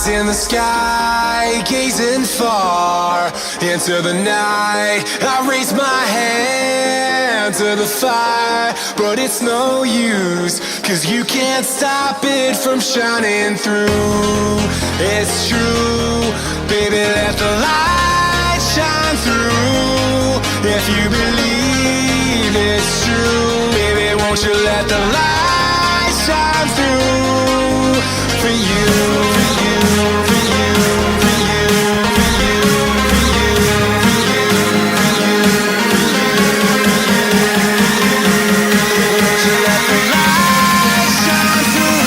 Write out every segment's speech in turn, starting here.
In the sky, gazing far into the night, I raise my hand to the fire, but it's no use, 'cause you can't stop it from shining through. It's true, baby, let the light shine through. If you believe it's true, baby, won't you let the light shine through for you, for you, for you, for you, for you, for you, for you, for you, won't you let the light shine through?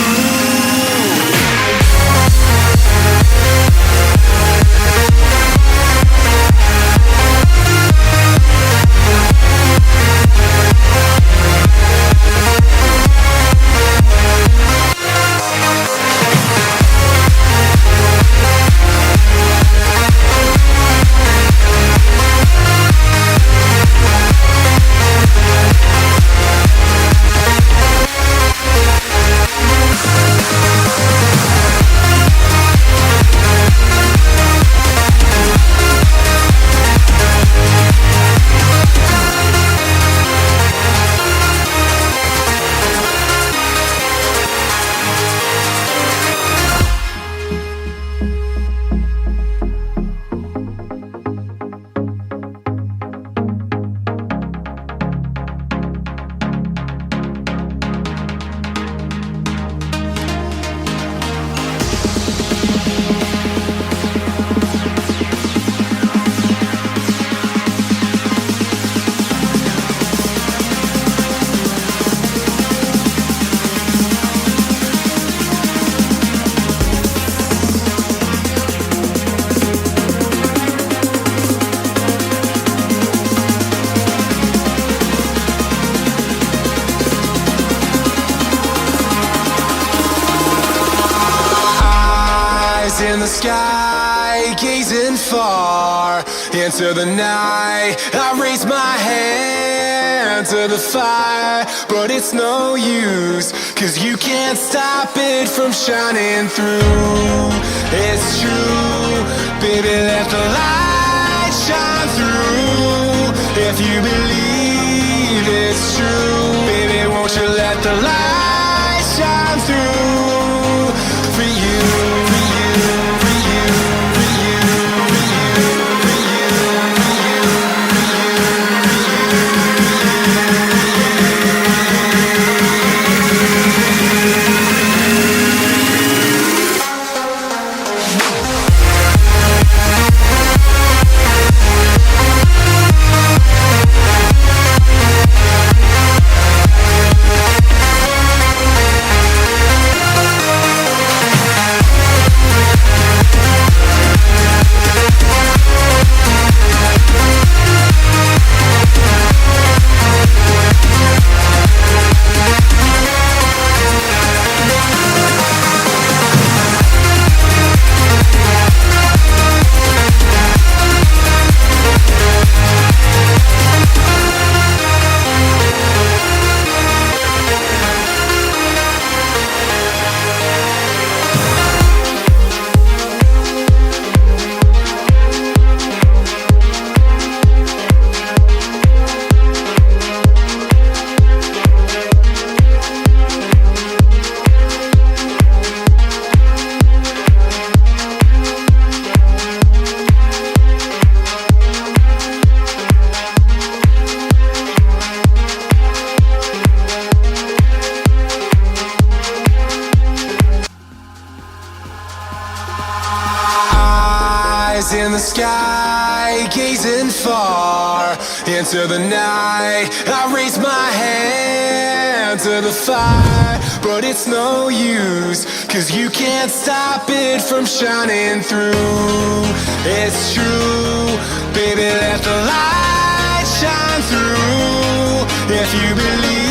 In the sky, gazing far into the night, I raise my hand to the fire, but it's no use, 'cause you can't stop it from shining through. It's true, baby, let the light shine through. If you believe it's true, baby, won't you let the light shine through for you, for you, for you, for you, for you, for you, for you, for in the sky, gazing far into the night, I raise my hand to the fire, but it's no use, 'cause you can't stop it from shining through. It's true, baby, let the light shine through. If you believe